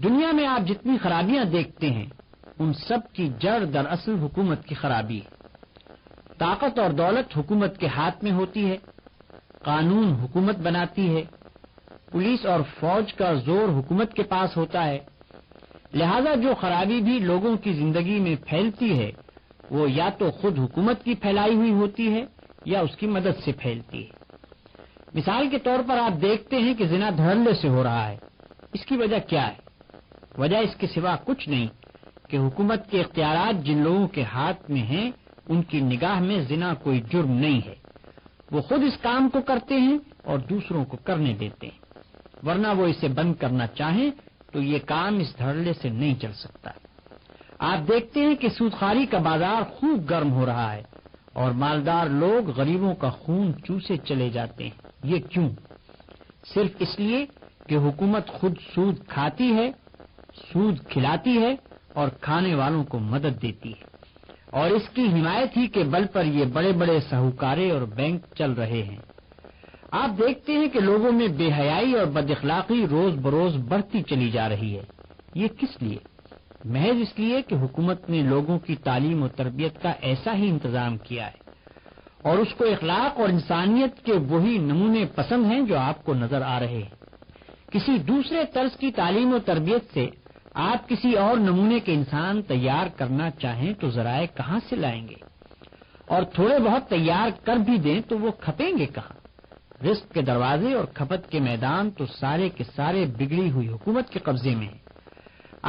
دنیا میں آپ جتنی خرابیاں دیکھتے ہیں ان سب کی جڑ دراصل حکومت کی خرابی ہے۔ طاقت اور دولت حکومت کے ہاتھ میں ہوتی ہے، قانون حکومت بناتی ہے، پولیس اور فوج کا زور حکومت کے پاس ہوتا ہے، لہذا جو خرابی بھی لوگوں کی زندگی میں پھیلتی ہے وہ یا تو خود حکومت کی پھیلائی ہوئی ہوتی ہے یا اس کی مدد سے پھیلتی ہے۔ مثال کے طور پر آپ دیکھتے ہیں کہ زنا دھڑلے سے ہو رہا ہے۔ اس کی وجہ کیا ہے؟ وجہ اس کے سوا کچھ نہیں کہ حکومت کے اختیارات جن لوگوں کے ہاتھ میں ہیں ان کی نگاہ میں زنا کوئی جرم نہیں ہے، وہ خود اس کام کو کرتے ہیں اور دوسروں کو کرنے دیتے ہیں، ورنہ وہ اسے بند کرنا چاہیں تو یہ کام اس دھڑلے سے نہیں چل سکتا۔ آپ دیکھتے ہیں کہ سودخواری کا بازار خوب گرم ہو رہا ہے اور مالدار لوگ غریبوں کا خون چوسے چلے جاتے ہیں۔ یہ کیوں؟ صرف اس لیے کہ حکومت خود سود کھاتی ہے، سود کھلاتی ہے اور کھانے والوں کو مدد دیتی ہے، اور اس کی حمایت ہی کے بل پر یہ بڑے بڑے ساہوکارے اور بینک چل رہے ہیں۔ آپ دیکھتے ہیں کہ لوگوں میں بے حیائی اور بد اخلاقی روز بروز بڑھتی چلی جا رہی ہے۔ یہ کس لیے؟ محض اس لیے کہ حکومت نے لوگوں کی تعلیم و تربیت کا ایسا ہی انتظام کیا ہے اور اس کو اخلاق اور انسانیت کے وہی نمونے پسند ہیں جو آپ کو نظر آ رہے ہیں۔ کسی دوسرے طرز کی تعلیم و تربیت سے آپ کسی اور نمونے کے انسان تیار کرنا چاہیں تو ذرائع کہاں سے لائیں گے؟ اور تھوڑے بہت تیار کر بھی دیں تو وہ کھپیں گے کہاں؟ رزق کے دروازے اور کھپت کے میدان تو سارے کے سارے بگڑی ہوئی حکومت کے قبضے میں ہیں۔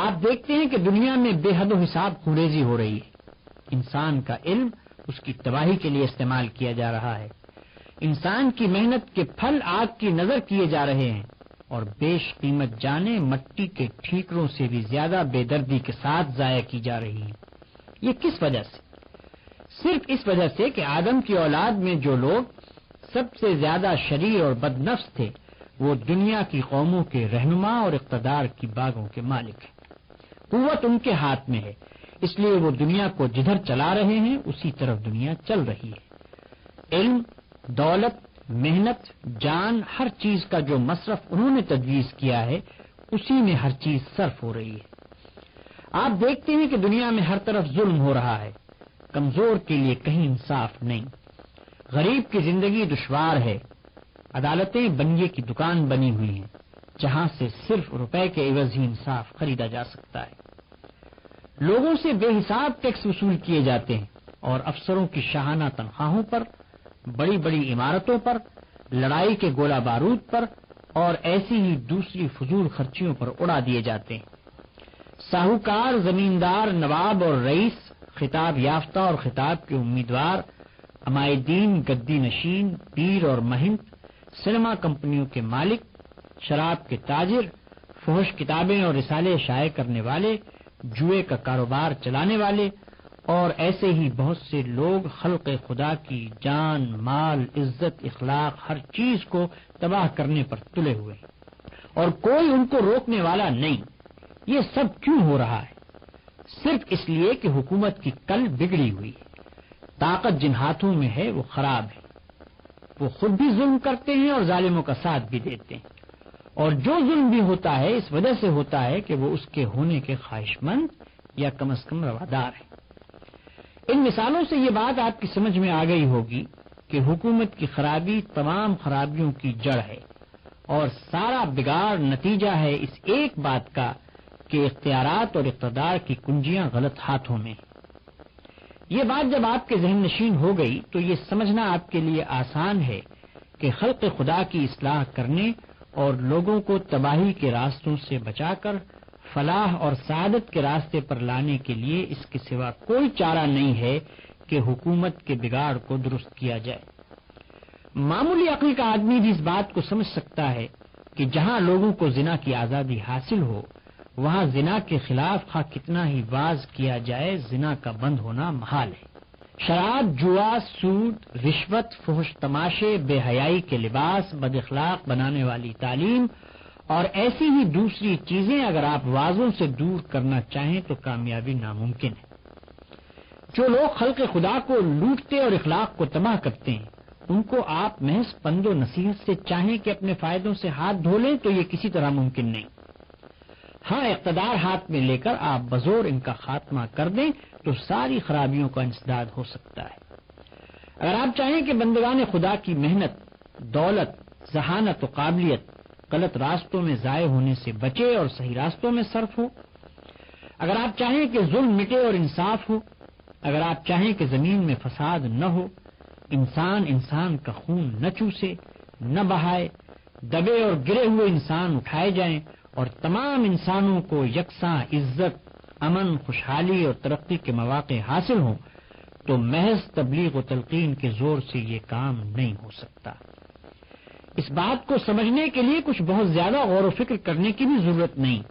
آپ دیکھتے ہیں کہ دنیا میں بے حد و حساب خونریزی ہو رہی ہے۔ انسان کا علم اس کی تباہی کے لیے استعمال کیا جا رہا ہے، انسان کی محنت کے پھل آگ کی نظر کیے جا رہے ہیں، اور بیش قیمت جانیں مٹی کے ٹھیکروں سے بھی زیادہ بے دردی کے ساتھ ضائع کی جا رہی ہیں۔ یہ کس وجہ سے؟ صرف اس وجہ سے کہ آدم کی اولاد میں جو لوگ سب سے زیادہ شریر اور بد نفس تھے وہ دنیا کی قوموں کے رہنما اور اقتدار کی باغوں کے مالک ہیں۔ قوت ان کے ہاتھ میں ہے، اس لیے وہ دنیا کو جدھر چلا رہے ہیں اسی طرف دنیا چل رہی ہے۔ علم، دولت، محنت، جان، ہر چیز کا جو مصرف انہوں نے تجویز کیا ہے اسی میں ہر چیز صرف ہو رہی ہے۔ آپ دیکھتے ہیں کہ دنیا میں ہر طرف ظلم ہو رہا ہے، کمزور کے لیے کہیں انصاف نہیں، غریب کی زندگی دشوار ہے، عدالتیں بنیے کی دکان بنی ہوئی ہیں جہاں سے صرف روپے کے عوض ہی انصاف خریدا جا سکتا ہے۔ لوگوں سے بے حساب ٹیکس وصول کیے جاتے ہیں اور افسروں کی شاہانہ تنخواہوں پر، بڑی بڑی عمارتوں پر، لڑائی کے گولہ بارود پر اور ایسی ہی دوسری فضول خرچیوں پر اڑا دیے جاتے ہیں۔ ساہوکار، زمیندار، نواب اور رئیس، خطاب یافتہ اور خطاب کے امیدوار، عمائدین، گدی نشین، پیر اور مہنت، سینما کمپنیوں کے مالک، شراب کے تاجر، فحش کتابیں اور رسالے شائع کرنے والے، جوئے کا کاروبار چلانے والے اور ایسے ہی بہت سے لوگ خلق خدا کی جان، مال، عزت، اخلاق، ہر چیز کو تباہ کرنے پر تلے ہوئے ہیں اور کوئی ان کو روکنے والا نہیں۔ یہ سب کیوں ہو رہا ہے؟ صرف اس لیے کہ حکومت کی کل بگڑی ہوئی ہے۔ طاقت جن ہاتھوں میں ہے وہ خراب ہے، وہ خود بھی ظلم کرتے ہیں اور ظالموں کا ساتھ بھی دیتے ہیں، اور جو ظلم بھی ہوتا ہے اس وجہ سے ہوتا ہے کہ وہ اس کے ہونے کے خواہش مند یا کم از کم روادار ہیں۔ ان مثالوں سے یہ بات آپ کی سمجھ میں آ گئی ہوگی کہ حکومت کی خرابی تمام خرابیوں کی جڑ ہے اور سارا بگاڑ نتیجہ ہے اس ایک بات کا کہ اختیارات اور اقتدار کی کنجیاں غلط ہاتھوں میں ہیں۔ یہ بات جب آپ کے ذہن نشین ہو گئی تو یہ سمجھنا آپ کے لیے آسان ہے کہ خلق خدا کی اصلاح کرنے اور لوگوں کو تباہی کے راستوں سے بچا کر فلاح اور سعادت کے راستے پر لانے کے لیے اس کے سوا کوئی چارہ نہیں ہے کہ حکومت کے بگاڑ کو درست کیا جائے۔ معمولی عقل کا آدمی بھی اس بات کو سمجھ سکتا ہے کہ جہاں لوگوں کو زنا کی آزادی حاصل ہو وہاں زنا کے خلاف خواہ کتنا ہی واز کیا جائے زنا کا بند ہونا محال ہے۔ شراب، جوا، سود، رشوت، فحش تماشے، بے حیائی کے لباس، بد اخلاق بنانے والی تعلیم اور ایسی ہی دوسری چیزیں اگر آپ وازوں سے دور کرنا چاہیں تو کامیابی ناممکن ہے۔ جو لوگ خلق خدا کو لوٹتے اور اخلاق کو تباہ کرتے ہیں ان کو آپ محض پند و نصیحت سے چاہیں کہ اپنے فائدوں سے ہاتھ دھو لیں تو یہ کسی طرح ممکن نہیں۔ ہاں اقتدار ہاتھ میں لے کر آپ بزور ان کا خاتمہ کر دیں تو ساری خرابیوں کا انسداد ہو سکتا ہے۔ اگر آپ چاہیں کہ بندگان خدا کی محنت، دولت، ذہانت و قابلیت غلط راستوں میں ضائع ہونے سے بچے اور صحیح راستوں میں صرف ہو، اگر آپ چاہیں کہ ظلم مٹے اور انصاف ہو، اگر آپ چاہیں کہ زمین میں فساد نہ ہو، انسان کا خون نہ چوسے، نہ بہائے، دبے اور گرے ہوئے انسان اٹھائے جائیں اور تمام انسانوں کو یکساں عزت، امن، خوشحالی اور ترقی کے مواقع حاصل ہوں، تو محض تبلیغ و تلقین کے زور سے یہ کام نہیں ہو سکتا۔ اس بات کو سمجھنے کے لیے کچھ بہت زیادہ غور و فکر کرنے کی بھی ضرورت نہیں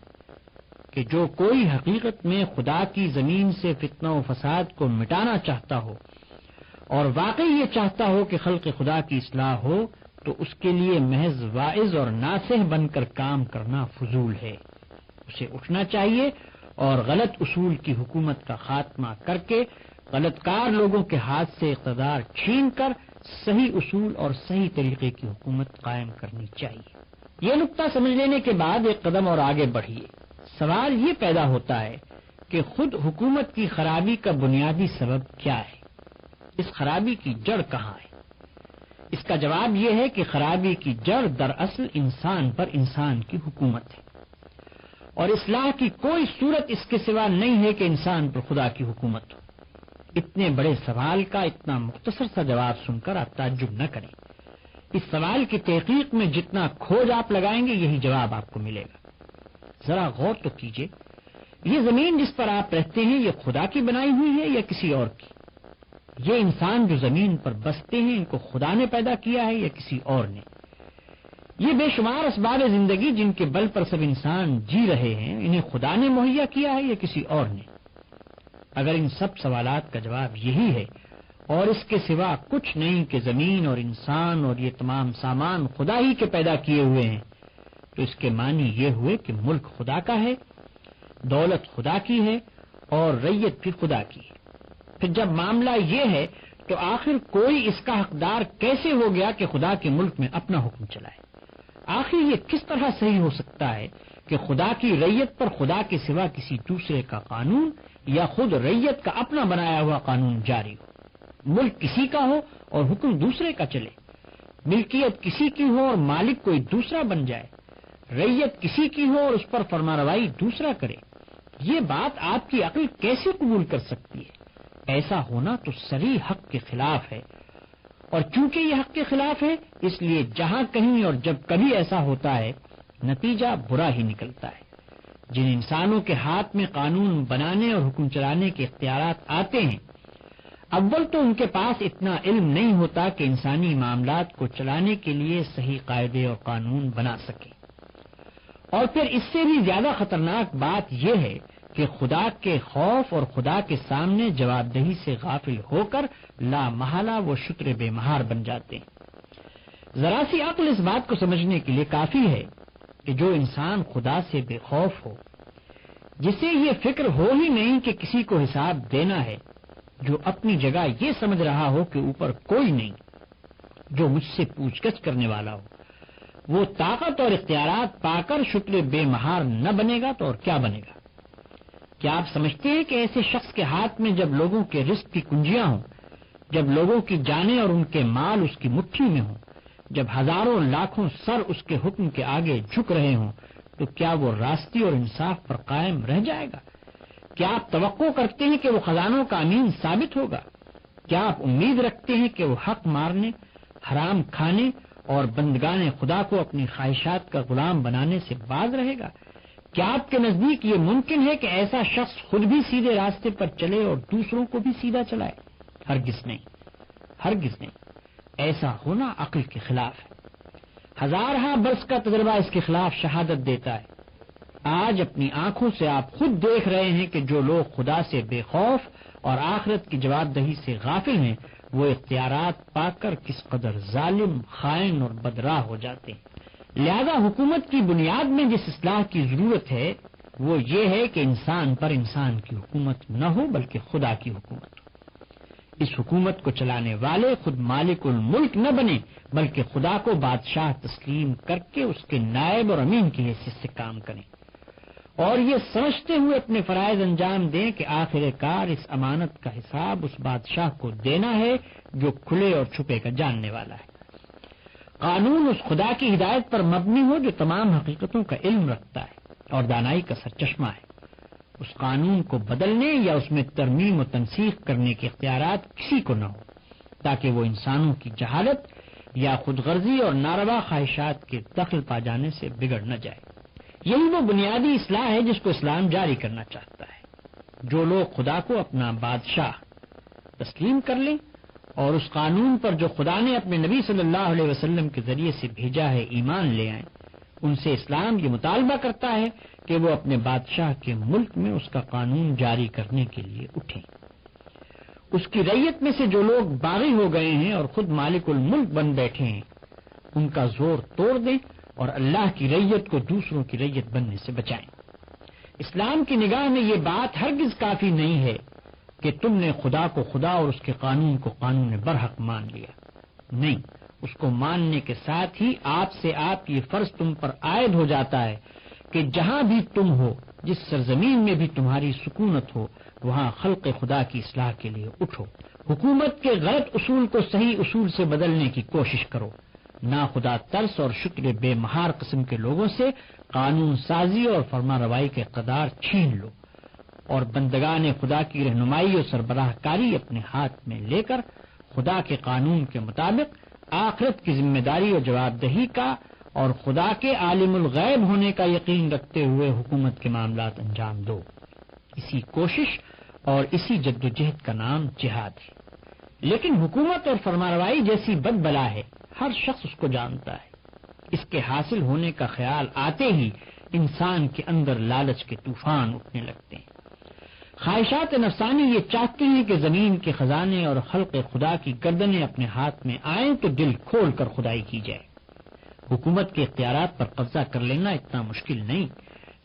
کہ جو کوئی حقیقت میں خدا کی زمین سے فتنہ و فساد کو مٹانا چاہتا ہو اور واقعی یہ چاہتا ہو کہ خلق خدا کی اصلاح ہو، تو اس کے لیے محض واعظ اور ناصح بن کر کام کرنا فضول ہے۔ اسے اٹھنا چاہیے اور غلط اصول کی حکومت کا خاتمہ کر کے غلط کار لوگوں کے ہاتھ سے اقتدار چھین کر صحیح اصول اور صحیح طریقے کی حکومت قائم کرنی چاہیے۔ یہ نقطہ سمجھ لینے کے بعد ایک قدم اور آگے بڑھیے۔ سوال یہ پیدا ہوتا ہے کہ خود حکومت کی خرابی کا بنیادی سبب کیا ہے؟ اس خرابی کی جڑ کہاں ہے؟ اس کا جواب یہ ہے کہ خرابی کی جڑ دراصل انسان پر انسان کی حکومت ہے، اور اصلاح کی کوئی صورت اس کے سوا نہیں ہے کہ انسان پر خدا کی حکومت ہو۔ اتنے بڑے سوال کا اتنا مختصر سا جواب سن کر آپ تعجب نہ کریں۔ اس سوال کی تحقیق میں جتنا کھوج آپ لگائیں گے یہی جواب آپ کو ملے گا۔ ذرا غور تو کیجئے، یہ زمین جس پر آپ رہتے ہیں یہ خدا کی بنائی ہوئی ہے یا کسی اور کی؟ یہ انسان جو زمین پر بستے ہیں ان کو خدا نے پیدا کیا ہے یا کسی اور نے؟ یہ بے شمار اسباب زندگی جن کے بل پر سب انسان جی رہے ہیں انہیں خدا نے مہیا کیا ہے یا کسی اور نے؟ اگر ان سب سوالات کا جواب یہی ہے اور اس کے سوا کچھ نہیں کہ زمین اور انسان اور یہ تمام سامان خدا ہی کے پیدا کیے ہوئے ہیں، تو اس کے معنی یہ ہوئے کہ ملک خدا کا ہے، دولت خدا کی ہے اور رعیت بھی خدا کی ہے۔ پھر جب معاملہ یہ ہے تو آخر کوئی اس کا حقدار کیسے ہو گیا کہ خدا کے ملک میں اپنا حکم چلائے؟ آخر یہ کس طرح صحیح ہو سکتا ہے کہ خدا کی رعیت پر خدا کے سوا کسی دوسرے کا قانون یا خود رعیت کا اپنا بنایا ہوا قانون جاری ہو؟ ملک کسی کا ہو اور حکم دوسرے کا چلے، ملکیت کسی کی ہو اور مالک کوئی دوسرا بن جائے، رعیت کسی کی ہو اور اس پر فرمانروائی دوسرا کرے، یہ بات آپ کی عقل کیسے قبول کر سکتی ہے؟ ایسا ہونا تو صریح حق کے خلاف ہے، اور چونکہ یہ حق کے خلاف ہے اس لیے جہاں کہیں اور جب کبھی ایسا ہوتا ہے نتیجہ برا ہی نکلتا ہے۔ جن انسانوں کے ہاتھ میں قانون بنانے اور حکم چلانے کے اختیارات آتے ہیں، اول تو ان کے پاس اتنا علم نہیں ہوتا کہ انسانی معاملات کو چلانے کے لیے صحیح قاعدے اور قانون بنا سکیں، اور پھر اس سے بھی زیادہ خطرناک بات یہ ہے کہ خدا کے خوف اور خدا کے سامنے جواب دہی سے غافل ہو کر لا محالہ وہ شتر بے مہار بن جاتے ہیں۔ ذرا سی عقل اس بات کو سمجھنے کے لیے کافی ہے کہ جو انسان خدا سے بے خوف ہو، جسے یہ فکر ہو ہی نہیں کہ کسی کو حساب دینا ہے، جو اپنی جگہ یہ سمجھ رہا ہو کہ اوپر کوئی نہیں جو مجھ سے پوچھ گچھ کرنے والا ہو، وہ طاقت اور اختیارات پا کر شتر بے مہار نہ بنے گا تو اور کیا بنے گا؟ کیا آپ سمجھتے ہیں کہ ایسے شخص کے ہاتھ میں جب لوگوں کے رزق کی کنجیاں ہوں، جب لوگوں کی جانیں اور ان کے مال اس کی مٹھی میں ہوں، جب ہزاروں لاکھوں سر اس کے حکم کے آگے جھک رہے ہوں، تو کیا وہ راستی اور انصاف پر قائم رہ جائے گا؟ کیا آپ توقع کرتے ہیں کہ وہ خزانوں کا امین ثابت ہوگا؟ کیا آپ امید رکھتے ہیں کہ وہ حق مارنے، حرام کھانے اور بندگان خدا کو اپنی خواہشات کا غلام بنانے سے باز رہے گا؟ کیا آپ کے نزدیک یہ ممکن ہے کہ ایسا شخص خود بھی سیدھے راستے پر چلے اور دوسروں کو بھی سیدھا چلائے؟ ہرگز نہیں، ہرگز نہیں۔ ایسا ہونا عقل کے خلاف ہے۔ ہزارہ برس کا تجربہ اس کے خلاف شہادت دیتا ہے۔ آج اپنی آنکھوں سے آپ خود دیکھ رہے ہیں کہ جو لوگ خدا سے بے خوف اور آخرت کی جواب دہی سے غافل ہیں وہ اختیارات پا کر کس قدر ظالم، خائن اور بدراہ ہو جاتے ہیں۔ لہذا حکومت کی بنیاد میں جس اصلاح کی ضرورت ہے وہ یہ ہے کہ انسان پر انسان کی حکومت نہ ہو بلکہ خدا کی حکومت ہو۔ اس حکومت کو چلانے والے خود مالک الملک نہ بنے بلکہ خدا کو بادشاہ تسلیم کر کے اس کے نائب اور امین کی حیثیت سے کام کریں، اور یہ سمجھتے ہوئے اپنے فرائض انجام دیں کہ آخر کار اس امانت کا حساب اس بادشاہ کو دینا ہے جو کھلے اور چھپے کا جاننے والا ہے۔ قانون اس خدا کی ہدایت پر مبنی ہو جو تمام حقیقتوں کا علم رکھتا ہے اور دانائی کا سرچشمہ ہے۔ اس قانون کو بدلنے یا اس میں ترمیم و تنسیخ کرنے کے اختیارات کسی کو نہ ہو، تاکہ وہ انسانوں کی جہالت یا خود غرضی اور ناروا خواہشات کے دخل پا جانے سے بگڑ نہ جائے۔ یہی وہ بنیادی اصلاح ہے جس کو اسلام جاری کرنا چاہتا ہے۔ جو لوگ خدا کو اپنا بادشاہ تسلیم کر لیں اور اس قانون پر جو خدا نے اپنے نبی صلی اللہ علیہ وسلم کے ذریعے سے بھیجا ہے ایمان لے آئیں، ان سے اسلام یہ مطالبہ کرتا ہے کہ وہ اپنے بادشاہ کے ملک میں اس کا قانون جاری کرنے کے لیے اٹھیں۔ اس کی رعیت میں سے جو لوگ باغی ہو گئے ہیں اور خود مالک الملک بن بیٹھے ہیں، ان کا زور توڑ دیں اور اللہ کی رعیت کو دوسروں کی رعیت بننے سے بچائیں۔ اسلام کی نگاہ میں یہ بات ہرگز کافی نہیں ہے کہ تم نے خدا کو خدا اور اس کے قانون کو قانون برحق مان لیا۔ نہیں، اس کو ماننے کے ساتھ ہی آپ سے آپ یہ فرض تم پر عائد ہو جاتا ہے کہ جہاں بھی تم ہو، جس سرزمین میں بھی تمہاری سکونت ہو، وہاں خلق خدا کی اصلاح کے لیے اٹھو۔ حکومت کے غلط اصول کو صحیح اصول سے بدلنے کی کوشش کرو۔ نا خدا ترس اور شکر بے مہار قسم کے لوگوں سے قانون سازی اور فرما روائی کے اقتدار چھین لو، اور بندگان خدا کی رہنمائی اور سربراہ کاری اپنے ہاتھ میں لے کر خدا کے قانون کے مطابق آخرت کی ذمہ داری اور جواب دہی کا اور خدا کے عالم الغیب ہونے کا یقین رکھتے ہوئے حکومت کے معاملات انجام دو۔ اسی کوشش اور اسی جدوجہد کا نام جہاد ہے۔ لیکن حکومت اور فرمانروائی جیسی بد بلا ہے، ہر شخص اس کو جانتا ہے۔ اس کے حاصل ہونے کا خیال آتے ہی انسان کے اندر لالچ کے طوفان اٹھنے لگتے ہیں۔ خواہشات نفسانی یہ چاہتے ہیں کہ زمین کے خزانے اور خلق خدا کی گردنیں اپنے ہاتھ میں آئیں تو دل کھول کر خدائی کی جائے۔ حکومت کے اختیارات پر قبضہ کر لینا اتنا مشکل نہیں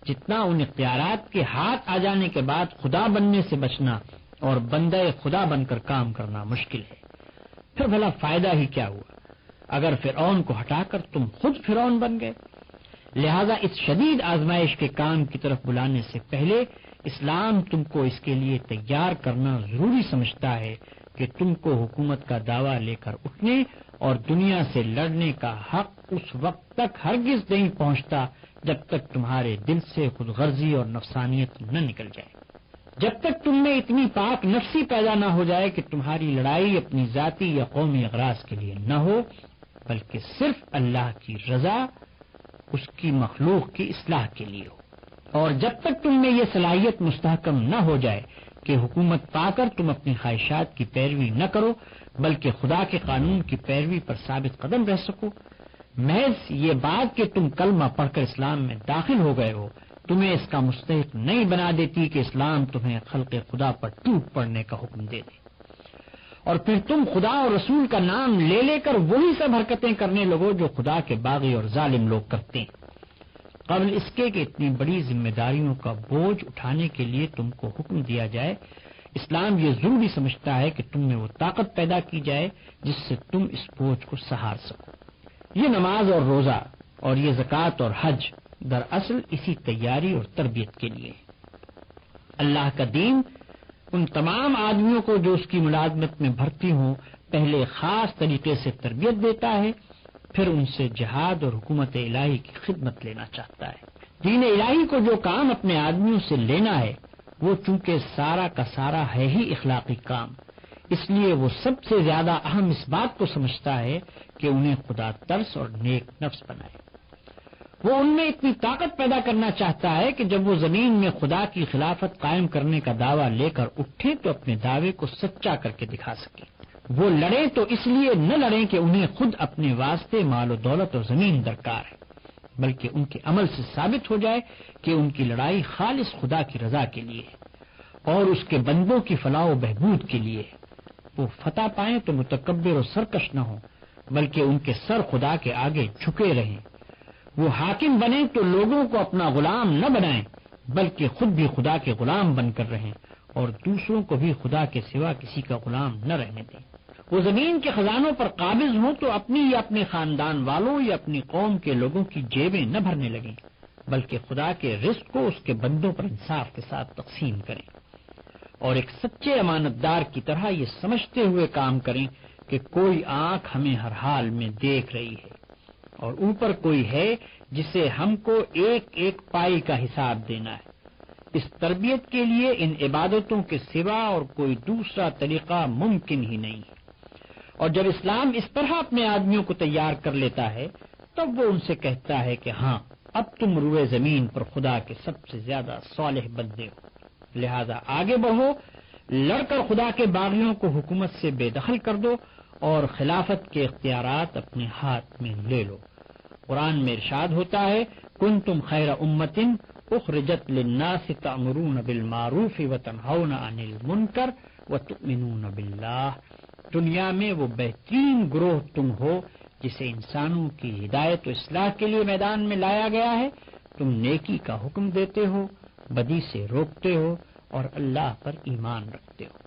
جتنا ان اختیارات کے ہاتھ آ جانے کے بعد خدا بننے سے بچنا اور بندہ خدا بن کر کام کرنا مشکل ہے۔ پھر بھلا فائدہ ہی کیا ہوا اگر فرعون کو ہٹا کر تم خود فرعون بن گئے؟ لہذا اس شدید آزمائش کے کام کی طرف بلانے سے پہلے اسلام تم کو اس کے لیے تیار کرنا ضروری سمجھتا ہے کہ تم کو حکومت کا دعویٰ لے کر اٹھنے اور دنیا سے لڑنے کا حق اس وقت تک ہرگز نہیں پہنچتا جب تک تمہارے دل سے خود غرضی اور نفسانیت نہ نکل جائے، جب تک تم میں اتنی پاک نفسی پیدا نہ ہو جائے کہ تمہاری لڑائی اپنی ذاتی یا قومی اغراض کے لیے نہ ہو بلکہ صرف اللہ کی رضا، اس کی مخلوق کی اصلاح کے لیے ہو، اور جب تک تم میں یہ صلاحیت مستحکم نہ ہو جائے کہ حکومت پا کر تم اپنی خواہشات کی پیروی نہ کرو بلکہ خدا کے قانون کی پیروی پر ثابت قدم رہ سکو۔ محض یہ بات کہ تم کلمہ پڑھ کر اسلام میں داخل ہو گئے ہو تمہیں اس کا مستحق نہیں بنا دیتی کہ اسلام تمہیں خلق خدا پر ٹوٹ پڑنے کا حکم دے دے، اور پھر تم خدا اور رسول کا نام لے لے کر وہی سب حرکتیں کرنے لگو جو خدا کے باغی اور ظالم لوگ کرتے ہیں۔ قبل اس کے کہ اتنی بڑی ذمہ داریوں کا بوجھ اٹھانے کے لیے تم کو حکم دیا جائے، اسلام یہ ضروری سمجھتا ہے کہ تم میں وہ طاقت پیدا کی جائے جس سے تم اس بوجھ کو سہار سکو۔ یہ نماز اور روزہ اور یہ زکوٰۃ اور حج دراصل اسی تیاری اور تربیت کے لیے اللہ کا دین ان تمام آدمیوں کو جو اس کی ملازمت میں بھرتی ہوں پہلے خاص طریقے سے تربیت دیتا ہے، پھر ان سے جہاد اور حکومت الہی کی خدمت لینا چاہتا ہے۔ دین الہی کو جو کام اپنے آدمیوں سے لینا ہے وہ چونکہ سارا کا سارا ہے ہی اخلاقی کام، اس لیے وہ سب سے زیادہ اہم اس بات کو سمجھتا ہے کہ انہیں خدا ترس اور نیک نفس بنائے۔ وہ ان میں اتنی طاقت پیدا کرنا چاہتا ہے کہ جب وہ زمین میں خدا کی خلافت قائم کرنے کا دعویٰ لے کر اٹھے تو اپنے دعوے کو سچا کر کے دکھا سکے۔ وہ لڑیں تو اس لیے نہ لڑیں کہ انہیں خود اپنے واسطے مال و دولت اور زمین درکار ہے، بلکہ ان کے عمل سے ثابت ہو جائے کہ ان کی لڑائی خالص خدا کی رضا کے لیے ہے اور اس کے بندوں کی فلاح و بہبود کے لیے ہے۔ وہ فتح پائیں تو متکبر اور سرکش نہ ہوں بلکہ ان کے سر خدا کے آگے جھکے رہیں۔ وہ حاکم بنیں تو لوگوں کو اپنا غلام نہ بنائیں بلکہ خود بھی خدا کے غلام بن کر رہیں اور دوسروں کو بھی خدا کے سوا کسی کا غلام نہ رہنے دیں۔ وہ زمین کے خزانوں پر قابض ہوں تو اپنی یا اپنے خاندان والوں یا اپنی قوم کے لوگوں کی جیبیں نہ بھرنے لگیں بلکہ خدا کے رزق کو اس کے بندوں پر انصاف کے ساتھ تقسیم کریں، اور ایک سچے امانت دار کی طرح یہ سمجھتے ہوئے کام کریں کہ کوئی آنکھ ہمیں ہر حال میں دیکھ رہی ہے، اور اوپر کوئی ہے جسے ہم کو ایک ایک پائی کا حساب دینا ہے۔ اس تربیت کے لیے ان عبادتوں کے سوا اور کوئی دوسرا طریقہ ممکن ہی نہیں ہے۔ اور جب اسلام اس طرح اپنے آدمیوں کو تیار کر لیتا ہے تب وہ ان سے کہتا ہے کہ ہاں، اب تم روئے زمین پر خدا کے سب سے زیادہ صالح بندے ہو، لہذا آگے بڑھو، لڑ کر خدا کے باغیوں کو حکومت سے بے دخل کر دو اور خلافت کے اختیارات اپنے ہاتھ میں لے لو۔ قرآن میں ارشاد ہوتا ہے، کنتم خیر امۃ اخرجت للناس تأمرون بالمعروف وتنہون عن المنکر وتؤمنون باللہ۔ دنیا میں وہ بہترین گروہ تم ہو جسے انسانوں کی ہدایت و اصلاح کے لیے میدان میں لایا گیا ہے۔ تم نیکی کا حکم دیتے ہو، بدی سے روکتے ہو اور اللہ پر ایمان رکھتے ہو۔